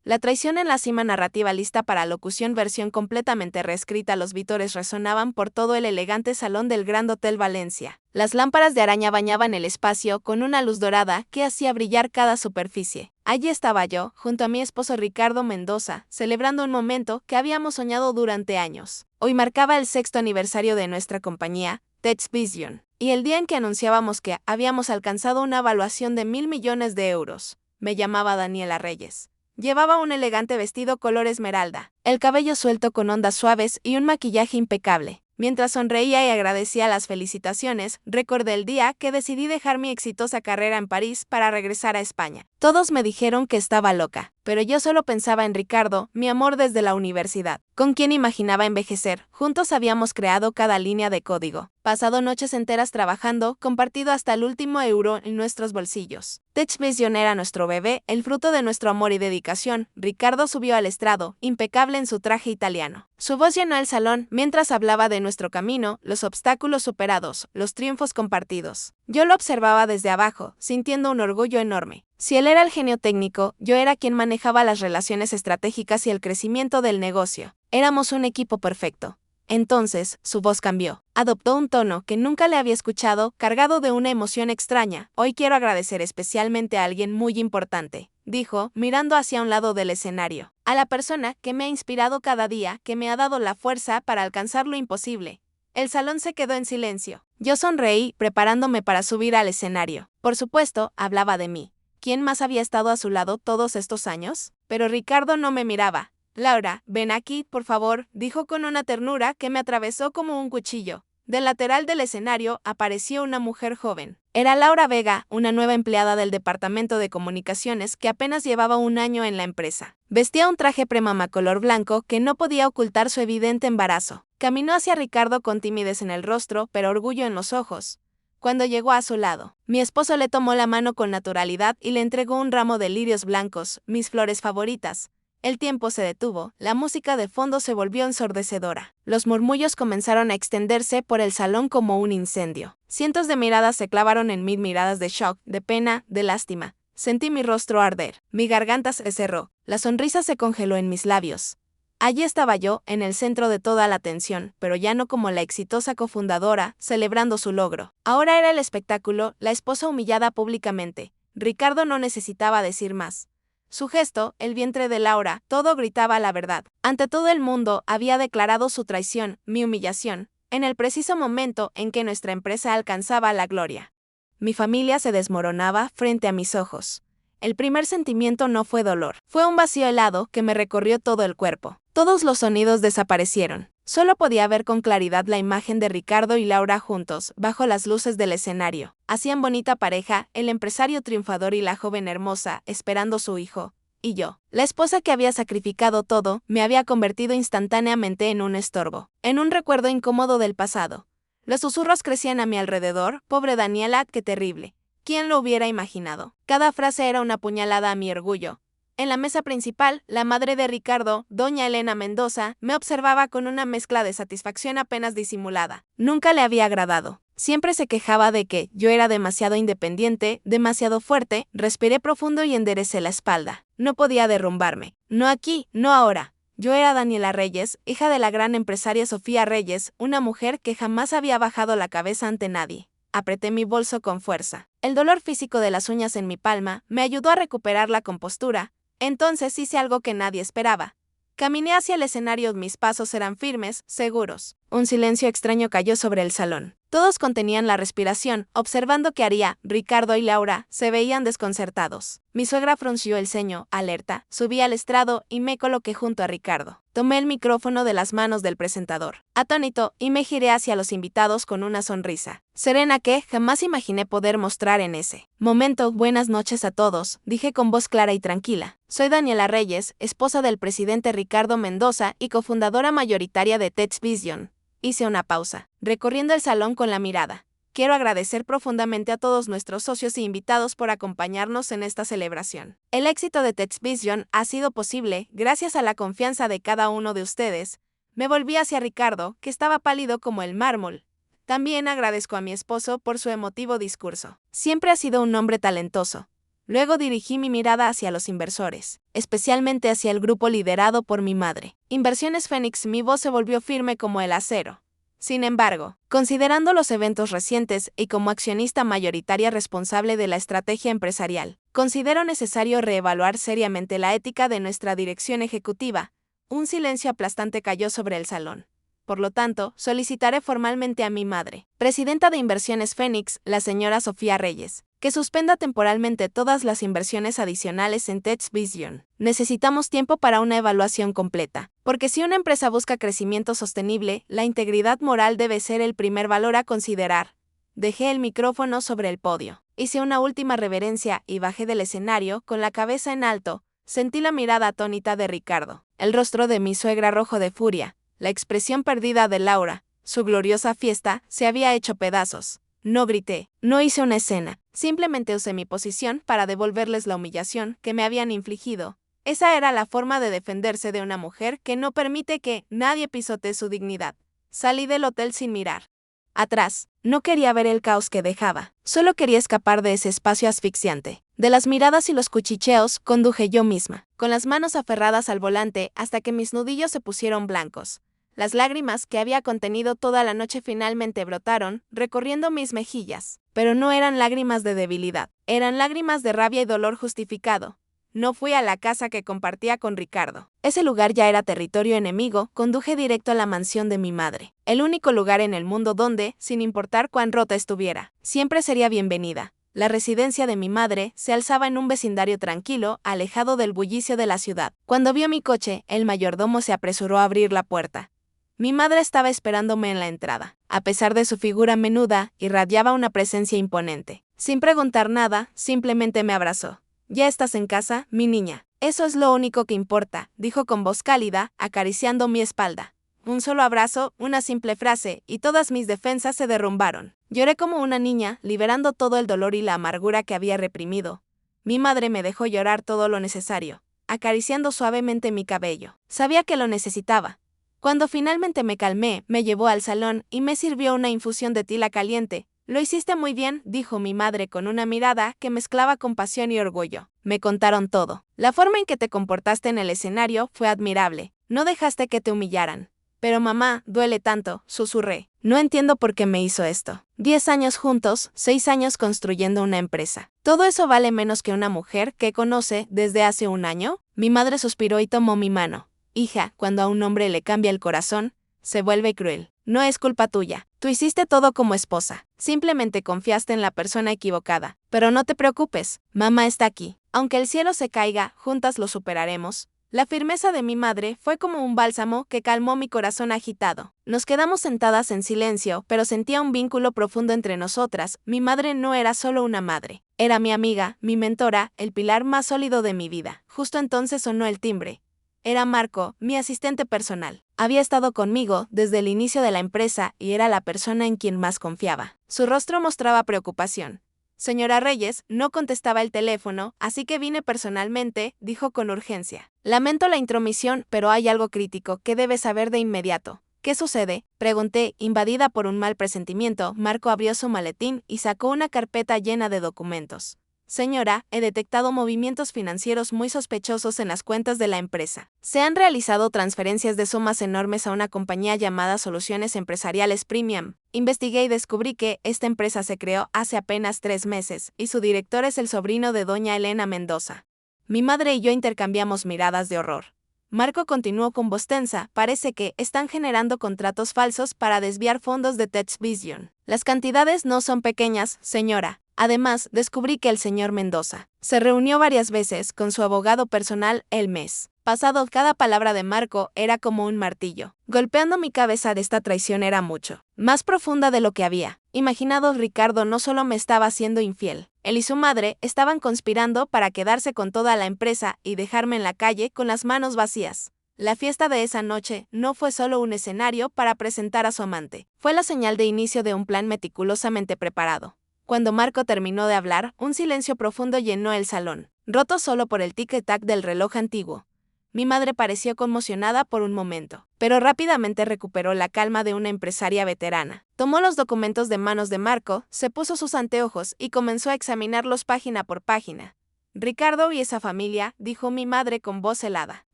La traición en la cima, narrativa lista para locución, versión completamente reescrita. Los vítores resonaban por todo el elegante salón del Grand Hotel Valencia. Las lámparas de araña bañaban el espacio con una luz dorada que hacía brillar cada superficie. Allí estaba yo, junto a mi esposo Ricardo Mendoza, celebrando un momento que habíamos soñado durante años. Hoy marcaba el 6º aniversario de nuestra compañía, TechVision, y el día en que anunciábamos que habíamos alcanzado una valuación de 1.000 millones de euros. Me llamaba Daniela Reyes. Llevaba un elegante vestido color esmeralda, el cabello suelto con ondas suaves y un maquillaje impecable. Mientras sonreía y agradecía las felicitaciones, recordé el día que decidí dejar mi exitosa carrera en París para regresar a España. Todos me dijeron que estaba loca, pero yo solo pensaba en Ricardo, mi amor desde la universidad, con quien imaginaba envejecer. Juntos habíamos creado cada línea de código, pasado noches enteras trabajando, compartido hasta el último euro en nuestros bolsillos. TechVision era nuestro bebé, el fruto de nuestro amor y dedicación. Ricardo subió al estrado, impecable en su traje italiano. Su voz llenó el salón mientras hablaba de nuestro camino, los obstáculos superados, los triunfos compartidos. Yo lo observaba desde abajo, sintiendo un orgullo enorme. Si él era el genio técnico, yo era quien manejaba las relaciones estratégicas y el crecimiento del negocio. Éramos un equipo perfecto. Entonces, su voz cambió. Adoptó un tono que nunca le había escuchado, cargado de una emoción extraña. Hoy quiero agradecer especialmente a alguien muy importante, dijo, mirando hacia un lado del escenario. A la persona que me ha inspirado cada día, que me ha dado la fuerza para alcanzar lo imposible. El salón se quedó en silencio. Yo sonreí, preparándome para subir al escenario. Por supuesto, hablaba de mí. ¿Quién más había estado a su lado todos estos años? Pero Ricardo no me miraba. Laura, ven aquí, por favor, dijo con una ternura que me atravesó como un cuchillo. Del lateral del escenario apareció una mujer joven. Era Laura Vega, una nueva empleada del departamento de comunicaciones que apenas llevaba un año en la empresa. Vestía un traje premama color blanco que no podía ocultar su evidente embarazo. Caminó hacia Ricardo con timidez en el rostro, pero orgullo en los ojos. Cuando llegó a su lado, mi esposo le tomó la mano con naturalidad y le entregó un ramo de lirios blancos, mis flores favoritas. El tiempo se detuvo, la música de fondo se volvió ensordecedora. Los murmullos comenzaron a extenderse por el salón como un incendio. Cientos de miradas se clavaron en mí, miradas de shock, de pena, de lástima. Sentí mi rostro arder, mi garganta se cerró, la sonrisa se congeló en mis labios. Allí estaba yo, en el centro de toda la atención, pero ya no como la exitosa cofundadora, celebrando su logro. Ahora era el espectáculo, la esposa humillada públicamente. Ricardo no necesitaba decir más. Su gesto, el vientre de Laura, todo gritaba la verdad. Ante todo el mundo había declarado su traición, mi humillación, en el preciso momento en que nuestra empresa alcanzaba la gloria. Mi familia se desmoronaba frente a mis ojos. El primer sentimiento no fue dolor, fue un vacío helado que me recorrió todo el cuerpo. Todos los sonidos desaparecieron. Solo podía ver con claridad la imagen de Ricardo y Laura juntos, bajo las luces del escenario. Hacían bonita pareja, el empresario triunfador y la joven hermosa, esperando su hijo. Y yo, la esposa que había sacrificado todo, me había convertido instantáneamente en un estorbo, en un recuerdo incómodo del pasado. Los susurros crecían a mi alrededor. Pobre Daniela, qué terrible. ¿Quién lo hubiera imaginado? Cada frase era una puñalada a mi orgullo. En la mesa principal, la madre de Ricardo, doña Elena Mendoza, me observaba con una mezcla de satisfacción apenas disimulada. Nunca le había agradado. Siempre se quejaba de que yo era demasiado independiente, demasiado fuerte. Respiré profundo y enderecé la espalda. No podía derrumbarme. No aquí, no ahora. Yo era Daniela Reyes, hija de la gran empresaria Sofía Reyes, una mujer que jamás había bajado la cabeza ante nadie. Apreté mi bolso con fuerza. El dolor físico de las uñas en mi palma me ayudó a recuperar la compostura. Entonces hice algo que nadie esperaba. Caminé hacia el escenario, mis pasos eran firmes, seguros. Un silencio extraño cayó sobre el salón. Todos contenían la respiración, observando qué haría. Ricardo y Laura se veían desconcertados. Mi suegra frunció el ceño, alerta. Subí al estrado y me coloqué junto a Ricardo. Tomé el micrófono de las manos del presentador, atónito, y me giré hacia los invitados con una sonrisa serena que jamás imaginé poder mostrar en ese momento. Buenas noches a todos, dije con voz clara y tranquila. Soy Daniela Reyes, esposa del presidente Ricardo Mendoza y cofundadora mayoritaria de TechVision. Hice una pausa, recorriendo el salón con la mirada. Quiero agradecer profundamente a todos nuestros socios e invitados por acompañarnos en esta celebración. El éxito de TechVision ha sido posible gracias a la confianza de cada uno de ustedes. Me volví hacia Ricardo, que estaba pálido como el mármol. También agradezco a mi esposo por su emotivo discurso. Siempre ha sido un hombre talentoso. Luego dirigí mi mirada hacia los inversores, especialmente hacia el grupo liderado por mi madre. Inversiones Fénix. Mi voz se volvió firme como el acero. Sin embargo, considerando los eventos recientes y como accionista mayoritaria responsable de la estrategia empresarial, considero necesario reevaluar seriamente la ética de nuestra dirección ejecutiva. Un silencio aplastante cayó sobre el salón. Por lo tanto, solicitaré formalmente a mi madre, presidenta de Inversiones Fénix, la señora Sofía Reyes, que suspenda temporalmente todas las inversiones adicionales en Tech Vision. Necesitamos tiempo para una evaluación completa, porque si una empresa busca crecimiento sostenible, la integridad moral debe ser el primer valor a considerar. Dejé el micrófono sobre el podio, hice una última reverencia y bajé del escenario con la cabeza en alto. Sentí la mirada atónita de Ricardo, el rostro de mi suegra rojo de furia, la expresión perdida de Laura. Su gloriosa fiesta se había hecho pedazos. No grité, no hice una escena, simplemente usé mi posición para devolverles la humillación que me habían infligido. Esa era la forma de defenderse de una mujer que no permite que nadie pisotee su dignidad. Salí del hotel sin mirar atrás. No quería ver el caos que dejaba, solo quería escapar de ese espacio asfixiante. De las miradas y los cuchicheos, conduje yo misma, con las manos aferradas al volante hasta que mis nudillos se pusieron blancos. Las lágrimas que había contenido toda la noche finalmente brotaron, recorriendo mis mejillas. Pero no eran lágrimas de debilidad, eran lágrimas de rabia y dolor justificado. No fui a la casa que compartía con Ricardo. Ese lugar ya era territorio enemigo. Conduje directo a la mansión de mi madre. El único lugar en el mundo donde, sin importar cuán rota estuviera, siempre sería bienvenida. La residencia de mi madre se alzaba en un vecindario tranquilo, alejado del bullicio de la ciudad. Cuando vio mi coche, el mayordomo se apresuró a abrir la puerta. Mi madre estaba esperándome en la entrada. A pesar de su figura menuda, irradiaba una presencia imponente. Sin preguntar nada, simplemente me abrazó. «Ya estás en casa, mi niña. Eso es lo único que importa», dijo con voz cálida, acariciando mi espalda. Un solo abrazo, una simple frase, y todas mis defensas se derrumbaron. Lloré como una niña, liberando todo el dolor y la amargura que había reprimido. Mi madre me dejó llorar todo lo necesario, acariciando suavemente mi cabello. Sabía que lo necesitaba. Cuando finalmente me calmé, me llevó al salón y me sirvió una infusión de tila caliente. «Lo hiciste muy bien», dijo mi madre con una mirada que mezclaba compasión y orgullo. Me contaron todo. «La forma en que te comportaste en el escenario fue admirable. No dejaste que te humillaran». «Pero mamá, duele tanto», susurré. «No entiendo por qué me hizo esto. 10 años juntos, 6 años construyendo una empresa. ¿Todo eso vale menos que una mujer que conoce desde hace un año?» Mi madre suspiró y tomó mi mano. «Hija, cuando a un hombre le cambia el corazón, se vuelve cruel. No es culpa tuya. Tú hiciste todo como esposa. Simplemente confiaste en la persona equivocada. Pero no te preocupes, mamá está aquí. Aunque el cielo se caiga, juntas lo superaremos». La firmeza de mi madre fue como un bálsamo que calmó mi corazón agitado. Nos quedamos sentadas en silencio, pero sentía un vínculo profundo entre nosotras. Mi madre no era solo una madre. Era mi amiga, mi mentora, el pilar más sólido de mi vida. Justo entonces sonó el timbre. Era Marco, mi asistente personal. Había estado conmigo desde el inicio de la empresa y era la persona en quien más confiaba. Su rostro mostraba preocupación. «Señora Reyes, no contestaba el teléfono, así que vine personalmente», dijo con urgencia. «Lamento la intromisión, pero hay algo crítico que debe saber de inmediato». «¿Qué sucede?», pregunté, invadida por un mal presentimiento. Marco abrió su maletín y sacó una carpeta llena de documentos. «Señora, he detectado movimientos financieros muy sospechosos en las cuentas de la empresa. Se han realizado transferencias de sumas enormes a una compañía llamada Soluciones Empresariales Premium. Investigué y descubrí que esta empresa se creó hace apenas 3 meses, y su director es el sobrino de doña Elena Mendoza». Mi madre y yo intercambiamos miradas de horror. Marco continuó con voz tensa. «Parece que están generando contratos falsos para desviar fondos de Tech Vision. Las cantidades no son pequeñas, señora. Además, descubrí que el señor Mendoza se reunió varias veces con su abogado personal el mes pasado». Cada palabra de Marco era como un martillo, golpeando mi cabeza. De esta traición era mucho más profunda de lo que había imaginado. Ricardo no solo me estaba siendo infiel, él y su madre estaban conspirando para quedarse con toda la empresa y dejarme en la calle con las manos vacías. La fiesta de esa noche no fue solo un escenario para presentar a su amante, fue la señal de inicio de un plan meticulosamente preparado. Cuando Marco terminó de hablar, un silencio profundo llenó el salón, roto solo por el tic-tac del reloj antiguo. Mi madre pareció conmocionada por un momento, pero rápidamente recuperó la calma de una empresaria veterana. Tomó los documentos de manos de Marco, se puso sus anteojos y comenzó a examinarlos página por página. Ricardo y esa familia, dijo mi madre con voz helada.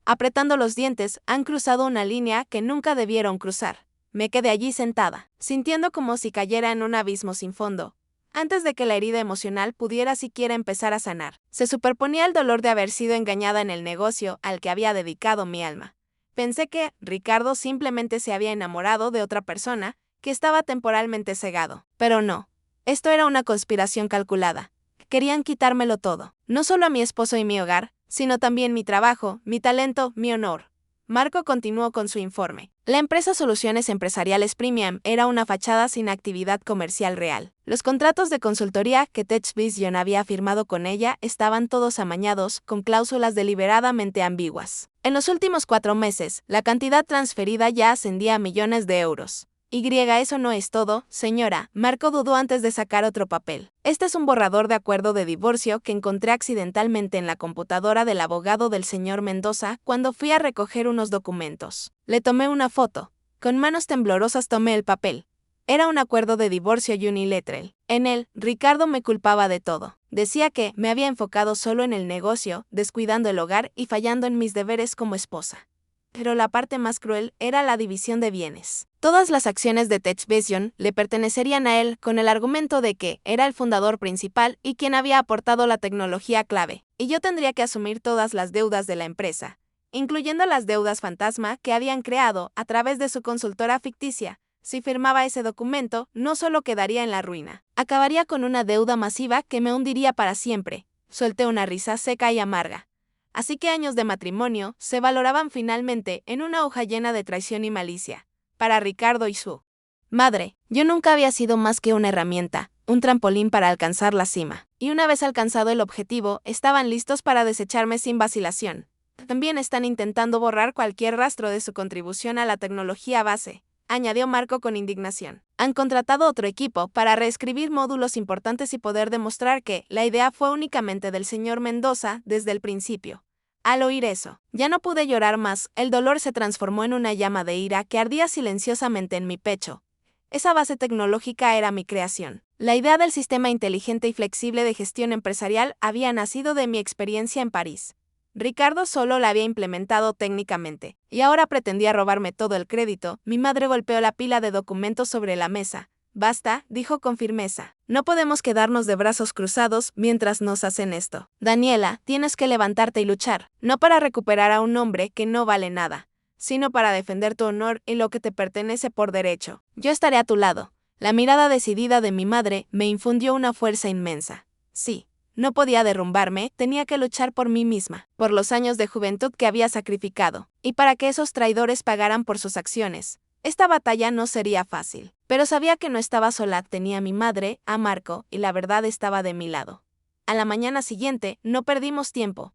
Apretando los dientes, han cruzado una línea que nunca debieron cruzar. Me quedé allí sentada, sintiendo como si cayera en un abismo sin fondo, antes de que la herida emocional pudiera siquiera empezar a sanar. Se superponía el dolor de haber sido engañada en el negocio al que había dedicado mi alma. Pensé que Ricardo simplemente se había enamorado de otra persona, que estaba temporalmente cegado. Pero no. Esto era una conspiración calculada. Querían quitármelo todo. No solo a mi esposo y mi hogar, sino también mi trabajo, mi talento, mi honor. Marco continuó con su informe. La empresa Soluciones Empresariales Premium era una fachada sin actividad comercial real. Los contratos de consultoría que TechVision había firmado con ella estaban todos amañados, con cláusulas deliberadamente ambiguas. En los últimos 4 meses, la cantidad transferida ya ascendía a millones de euros. Eso no es todo, señora. Marco dudó antes de sacar otro papel. Este es un borrador de acuerdo de divorcio que encontré accidentalmente en la computadora del abogado del señor Mendoza cuando fui a recoger unos documentos. Le tomé una foto. Con manos temblorosas tomé el papel. Era un acuerdo de divorcio unilateral. En él, Ricardo me culpaba de todo. Decía que me había enfocado solo en el negocio, descuidando el hogar y fallando en mis deberes como esposa. Pero la parte más cruel era la división de bienes. Todas las acciones de TechVision le pertenecerían a él con el argumento de que era el fundador principal y quien había aportado la tecnología clave, y yo tendría que asumir todas las deudas de la empresa, incluyendo las deudas fantasma que habían creado a través de su consultora ficticia. Si firmaba ese documento, no solo quedaría en la ruina, acabaría con una deuda masiva que me hundiría para siempre. Solté una risa seca y amarga. Así que años de matrimonio se valoraban finalmente en una hoja llena de traición y malicia. Para Ricardo y su madre, yo nunca había sido más que una herramienta, un trampolín para alcanzar la cima. Y una vez alcanzado el objetivo, estaban listos para desecharme sin vacilación. También están intentando borrar cualquier rastro de su contribución a la tecnología base, añadió Marco con indignación. Han contratado otro equipo para reescribir módulos importantes y poder demostrar que la idea fue únicamente del señor Mendoza desde el principio. Al oír eso, ya no pude llorar más, el dolor se transformó en una llama de ira que ardía silenciosamente en mi pecho. Esa base tecnológica era mi creación. La idea del sistema inteligente y flexible de gestión empresarial había nacido de mi experiencia en París. Ricardo solo la había implementado técnicamente, y ahora pretendía robarme todo el crédito. Mi madre golpeó la pila de documentos sobre la mesa. Basta, dijo con firmeza. No podemos quedarnos de brazos cruzados mientras nos hacen esto. Daniela, tienes que levantarte y luchar, no para recuperar a un hombre que no vale nada, sino para defender tu honor y lo que te pertenece por derecho. Yo estaré a tu lado. La mirada decidida de mi madre me infundió una fuerza inmensa. Sí. No podía derrumbarme, tenía que luchar por mí misma, por los años de juventud que había sacrificado, y para que esos traidores pagaran por sus acciones. Esta batalla no sería fácil, pero sabía que no estaba sola, tenía a mi madre, a Marco, y la verdad estaba de mi lado. A la mañana siguiente, no perdimos tiempo.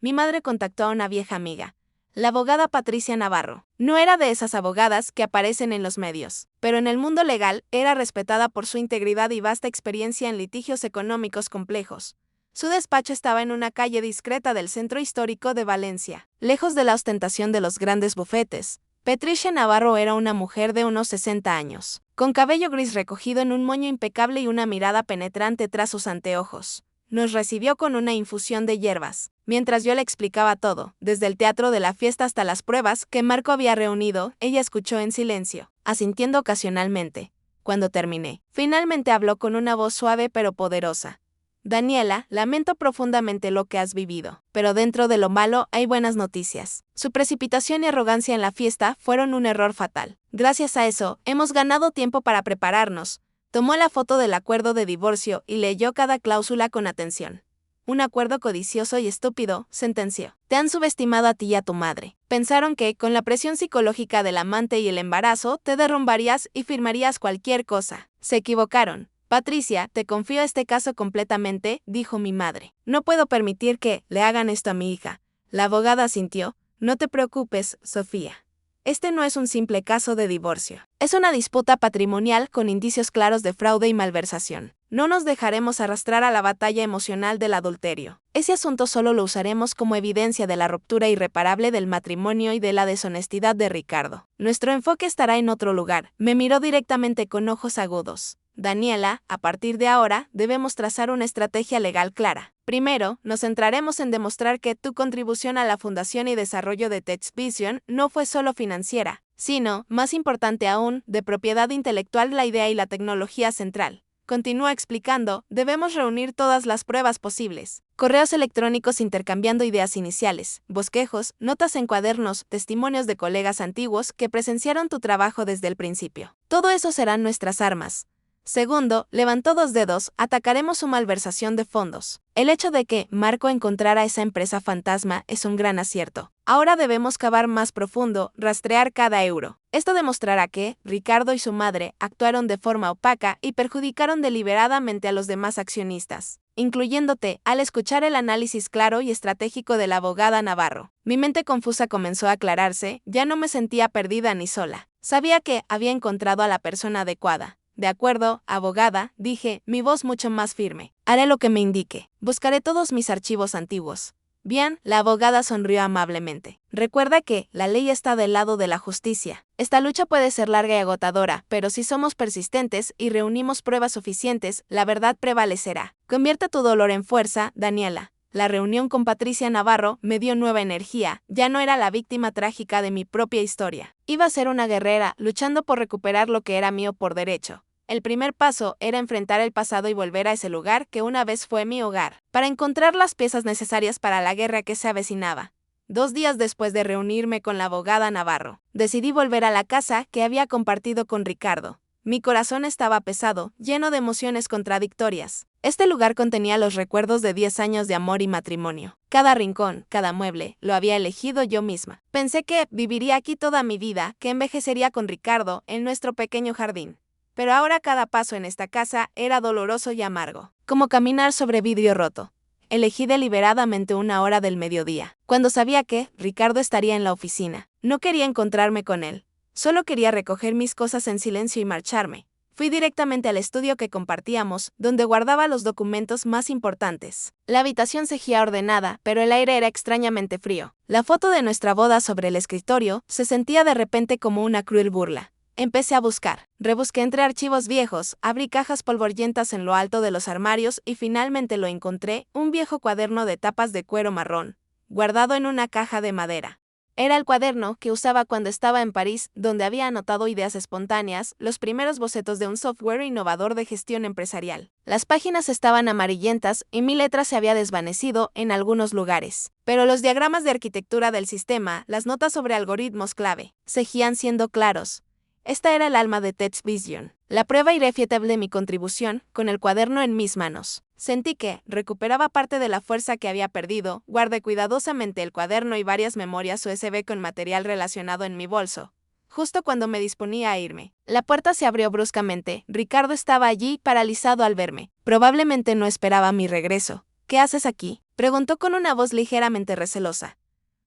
Mi madre contactó a una vieja amiga, la abogada Patricia Navarro. No era de esas abogadas que aparecen en los medios, pero en el mundo legal era respetada por su integridad y vasta experiencia en litigios económicos complejos. Su despacho estaba en una calle discreta del centro histórico de Valencia, lejos de la ostentación de los grandes bufetes. Patricia Navarro era una mujer de unos 60 años, con cabello gris recogido en un moño impecable y una mirada penetrante tras sus anteojos. Nos recibió con una infusión de hierbas, mientras yo le explicaba todo, desde el teatro de la fiesta hasta las pruebas que Marco había reunido. Ella escuchó en silencio, asintiendo ocasionalmente. Cuando terminé, finalmente habló con una voz suave pero poderosa. Daniela, lamento profundamente lo que has vivido, pero dentro de lo malo hay buenas noticias. Su precipitación y arrogancia en la fiesta fueron un error fatal. Gracias a eso, hemos ganado tiempo para prepararnos. Tomó la foto del acuerdo de divorcio y leyó cada cláusula con atención. Un acuerdo codicioso y estúpido, sentenció. Te han subestimado a ti y a tu madre. Pensaron que, con la presión psicológica del amante y el embarazo, te derrumbarías y firmarías cualquier cosa. Se equivocaron. Patricia, te confío este caso completamente, dijo mi madre. No puedo permitir que le hagan esto a mi hija. La abogada asintió. No te preocupes, Sofía. Este no es un simple caso de divorcio. Es una disputa patrimonial con indicios claros de fraude y malversación. No nos dejaremos arrastrar a la batalla emocional del adulterio. Ese asunto solo lo usaremos como evidencia de la ruptura irreparable del matrimonio y de la deshonestidad de Ricardo. Nuestro enfoque estará en otro lugar. Me miró directamente con ojos agudos. Daniela, a partir de ahora, debemos trazar una estrategia legal clara. Primero, nos centraremos en demostrar que tu contribución a la fundación y desarrollo de TechVision no fue solo financiera, sino, más importante aún, de propiedad intelectual. La idea y la tecnología central. Continúa explicando, debemos reunir todas las pruebas posibles. Correos electrónicos intercambiando ideas iniciales, bosquejos, notas en cuadernos, testimonios de colegas antiguos que presenciaron tu trabajo desde el principio. Todo eso serán nuestras armas. Segundo, levantó 2 dedos, atacaremos su malversación de fondos. El hecho de que Marco encontrara esa empresa fantasma es un gran acierto. Ahora debemos cavar más profundo, rastrear cada euro. Esto demostrará que Ricardo y su madre actuaron de forma opaca y perjudicaron deliberadamente a los demás accionistas, incluyéndote. Al escuchar el análisis claro y estratégico de la abogada Navarro, mi mente confusa comenzó a aclararse, ya no me sentía perdida ni sola. Sabía que había encontrado a la persona adecuada. De acuerdo, abogada, dije, mi voz mucho más firme. Haré lo que me indique. Buscaré todos mis archivos antiguos. Bien, la abogada sonrió amablemente. Recuerda que la ley está del lado de la justicia. Esta lucha puede ser larga y agotadora, pero si somos persistentes y reunimos pruebas suficientes, la verdad prevalecerá. Convierte tu dolor en fuerza, Daniela. La reunión con Patricia Navarro me dio nueva energía, ya no era la víctima trágica de mi propia historia. Iba a ser una guerrera, luchando por recuperar lo que era mío por derecho. El primer paso era enfrentar el pasado y volver a ese lugar que una vez fue mi hogar, para encontrar las piezas necesarias para la guerra que se avecinaba. 2 días después de reunirme con la abogada Navarro, decidí volver a la casa que había compartido con Ricardo. Mi corazón estaba pesado, lleno de emociones contradictorias. Este lugar contenía los recuerdos de 10 años de amor y matrimonio. Cada rincón, cada mueble, lo había elegido yo misma. Pensé que viviría aquí toda mi vida, que envejecería con Ricardo en nuestro pequeño jardín. Pero ahora cada paso en esta casa era doloroso y amargo, como caminar sobre vidrio roto. Elegí deliberadamente una hora del mediodía, cuando sabía que Ricardo estaría en la oficina. No quería encontrarme con él, solo quería recoger mis cosas en silencio y marcharme. Fui directamente al estudio que compartíamos, donde guardaba los documentos más importantes. La habitación seguía ordenada, pero el aire era extrañamente frío. La foto de nuestra boda sobre el escritorio se sentía de repente como una cruel burla. Empecé a buscar. Rebusqué entre archivos viejos, abrí cajas polvorientas en lo alto de los armarios y finalmente lo encontré, un viejo cuaderno de tapas de cuero marrón, guardado en una caja de madera. Era el cuaderno que usaba cuando estaba en París, donde había anotado ideas espontáneas, los primeros bocetos de un software innovador de gestión empresarial. Las páginas estaban amarillentas y mi letra se había desvanecido en algunos lugares. Pero los diagramas de arquitectura del sistema, las notas sobre algoritmos clave, seguían siendo claros. Esta era el alma de TechVision, la prueba irrefutable de mi contribución, con el cuaderno en mis manos. Sentí que recuperaba parte de la fuerza que había perdido, guardé cuidadosamente el cuaderno y varias memorias USB con material relacionado en mi bolso. Justo cuando me disponía a irme, la puerta se abrió bruscamente. Ricardo estaba allí, paralizado al verme. Probablemente no esperaba mi regreso. ¿Qué haces aquí?, preguntó con una voz ligeramente recelosa.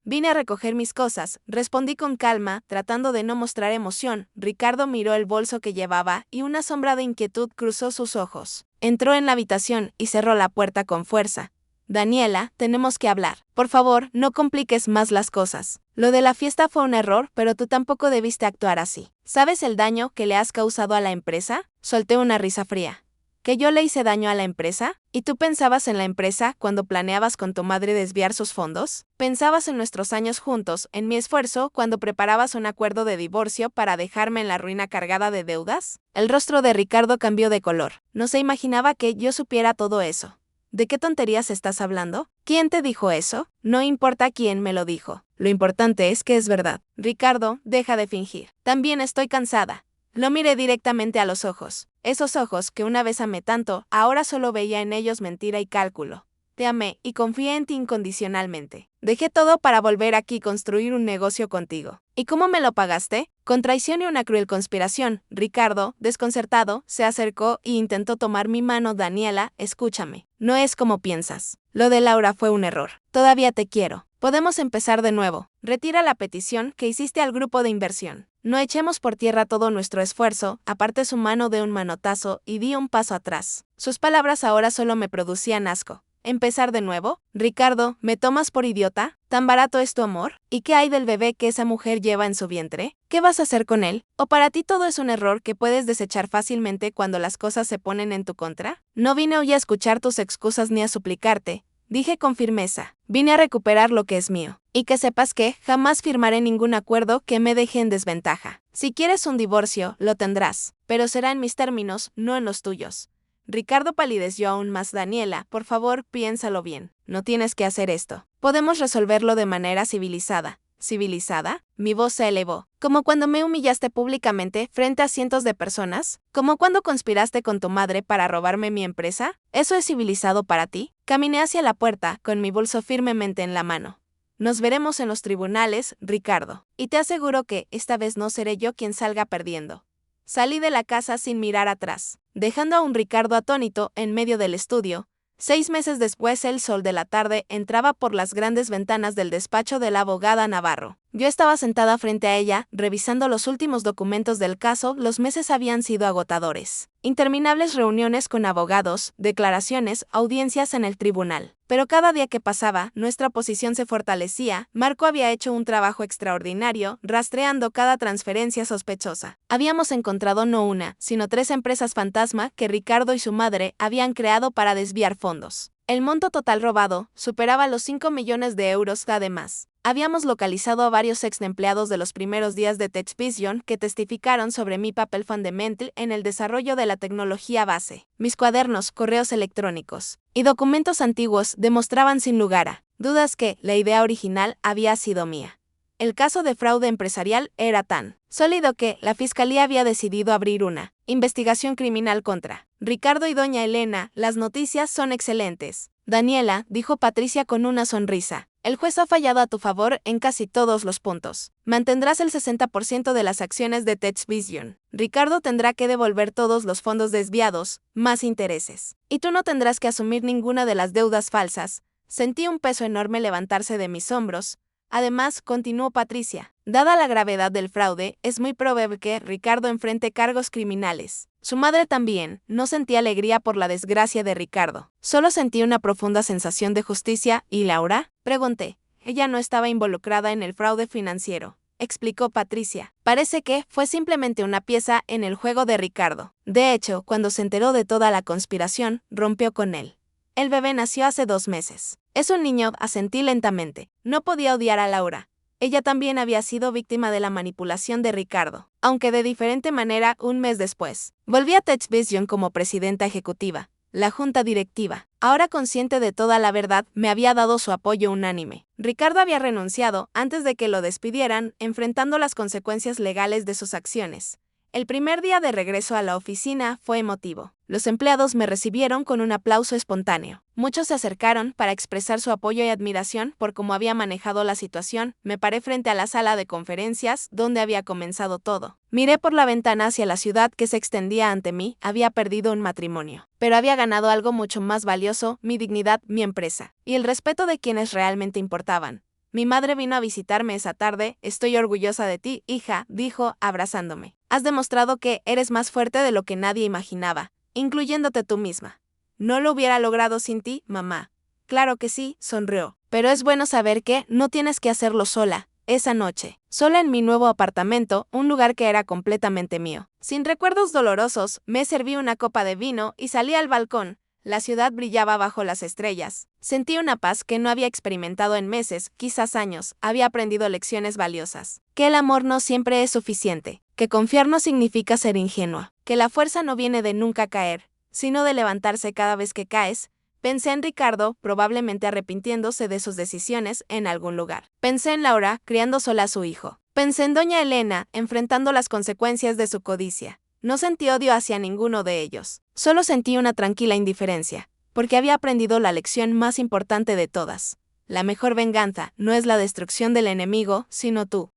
Vine a recoger mis cosas, respondí con calma, tratando de no mostrar emoción. Ricardo miró el bolso que llevaba y una sombra de inquietud cruzó sus ojos. Entró en la habitación y cerró la puerta con fuerza. Daniela, tenemos que hablar. Por favor, no compliques más las cosas. Lo de la fiesta fue un error, pero tú tampoco debiste actuar así. ¿Sabes el daño que le has causado a la empresa? Solté una risa fría. ¿Que yo le hice daño a la empresa? ¿Y tú pensabas en la empresa cuando planeabas con tu madre desviar sus fondos? ¿Pensabas en nuestros años juntos, en mi esfuerzo cuando preparabas un acuerdo de divorcio para dejarme en la ruina cargada de deudas? El rostro de Ricardo cambió de color. No se imaginaba que yo supiera todo eso. ¿De qué tonterías estás hablando? ¿Quién te dijo eso? No importa quién me lo dijo. Lo importante es que es verdad. Ricardo, deja de fingir. También estoy cansada. Lo miré directamente a los ojos. Esos ojos que una vez amé tanto, ahora solo veía en ellos mentira y cálculo. Te amé y confié en ti incondicionalmente. Dejé todo para volver aquí y construir un negocio contigo. ¿Y cómo me lo pagaste? Con traición y una cruel conspiración. Ricardo, desconcertado, se acercó y intentó tomar mi mano. Daniela, escúchame. No es como piensas. Lo de Laura fue un error. Todavía te quiero. Podemos empezar de nuevo. Retira la petición que hiciste al grupo de inversión. No echemos por tierra todo nuestro esfuerzo. Aparté su mano de un manotazo y di un paso atrás. Sus palabras ahora solo me producían asco. ¿Empezar de nuevo? Ricardo, ¿me tomas por idiota? ¿Tan barato es tu amor? ¿Y qué hay del bebé que esa mujer lleva en su vientre? ¿Qué vas a hacer con él? ¿O para ti todo es un error que puedes desechar fácilmente cuando las cosas se ponen en tu contra? No vine hoy a escuchar tus excusas ni a suplicarte, dije con firmeza. Vine a recuperar lo que es mío. Y que sepas que jamás firmaré ningún acuerdo que me deje en desventaja. Si quieres un divorcio, lo tendrás, pero será en mis términos, no en los tuyos. Ricardo palideció aún más. Daniela, por favor, piénsalo bien. No tienes que hacer esto. Podemos resolverlo de manera civilizada. ¿Civilizada? Mi voz se elevó. ¿Como cuando me humillaste públicamente frente a cientos de personas? ¿Como cuando conspiraste con tu madre para robarme mi empresa? ¿Eso es civilizado para ti? Caminé hacia la puerta, con mi bolso firmemente en la mano. Nos veremos en los tribunales, Ricardo. Y te aseguro que, esta vez no seré yo quien salga perdiendo. Salí de la casa sin mirar atrás, dejando a un Ricardo atónito en medio del estudio. 6 meses después, el sol de la tarde entraba por las grandes ventanas del despacho de la abogada Navarro. Yo estaba sentada frente a ella, revisando los últimos documentos del caso. Los meses habían sido agotadores. Interminables reuniones con abogados, declaraciones, audiencias en el tribunal. Pero cada día que pasaba, nuestra posición se fortalecía. Marco había hecho un trabajo extraordinario, rastreando cada transferencia sospechosa. Habíamos encontrado no una, sino 3 empresas fantasma que Ricardo y su madre habían creado para desviar fondos. El monto total robado superaba los 5 millones de euros. Además, habíamos localizado a varios ex empleados de los primeros días de TechVision que testificaron sobre mi papel fundamental en el desarrollo de la tecnología base. Mis cuadernos, correos electrónicos y documentos antiguos demostraban sin lugar a dudas que la idea original había sido mía. El caso de fraude empresarial era tan sólido que la fiscalía había decidido abrir una investigación criminal contra Ricardo y doña Elena. Las noticias son excelentes. Daniela, dijo Patricia con una sonrisa. El juez ha fallado a tu favor en casi todos los puntos. Mantendrás el 60% de las acciones de TechVision. Ricardo tendrá que devolver todos los fondos desviados, más intereses. Y tú no tendrás que asumir ninguna de las deudas falsas. Sentí un peso enorme levantarse de mis hombros. Además, continuó Patricia, dada la gravedad del fraude, es muy probable que Ricardo enfrente cargos criminales. Su madre también. No sentí alegría por la desgracia de Ricardo. Solo sentí una profunda sensación de justicia. ¿Y Laura? Pregunté. Ella no estaba involucrada en el fraude financiero, explicó Patricia. Parece que fue simplemente una pieza en el juego de Ricardo. De hecho, cuando se enteró de toda la conspiración, rompió con él. El bebé nació hace 2 meses. Es un niño, asentí lentamente. No podía odiar a Laura. Ella también había sido víctima de la manipulación de Ricardo, aunque de diferente manera. Un mes después, volví a TechVision como presidenta ejecutiva. La junta directiva, ahora consciente de toda la verdad, me había dado su apoyo unánime. Ricardo había renunciado antes de que lo despidieran, enfrentando las consecuencias legales de sus acciones. El primer día de regreso a la oficina fue emotivo. Los empleados me recibieron con un aplauso espontáneo. Muchos se acercaron para expresar su apoyo y admiración por cómo había manejado la situación. Me paré frente a la sala de conferencias, donde había comenzado todo. Miré por la ventana hacia la ciudad que se extendía ante mí. Había perdido un matrimonio, pero había ganado algo mucho más valioso: mi dignidad, mi empresa, y el respeto de quienes realmente importaban. Mi madre vino a visitarme esa tarde. Estoy orgullosa de ti, hija, dijo, abrazándome. Has demostrado que eres más fuerte de lo que nadie imaginaba, incluyéndote tú misma. No lo hubiera logrado sin ti, mamá. Claro que sí, sonrió. Pero es bueno saber que no tienes que hacerlo sola. Esa noche, sola en mi nuevo apartamento, un lugar que era completamente mío. Sin recuerdos dolorosos, me serví una copa de vino y salí al balcón. La ciudad brillaba bajo las estrellas. Sentí una paz que no había experimentado en meses, quizás años. Había aprendido lecciones valiosas. Que el amor no siempre es suficiente. Que confiar no significa ser ingenua. Que la fuerza no viene de nunca caer, sino de levantarse cada vez que caes. Pensé en Ricardo, probablemente arrepintiéndose de sus decisiones en algún lugar. Pensé en Laura, criando sola a su hijo. Pensé en doña Elena, enfrentando las consecuencias de su codicia. No sentí odio hacia ninguno de ellos. Solo sentí una tranquila indiferencia, porque había aprendido la lección más importante de todas. La mejor venganza no es la destrucción del enemigo, sino tú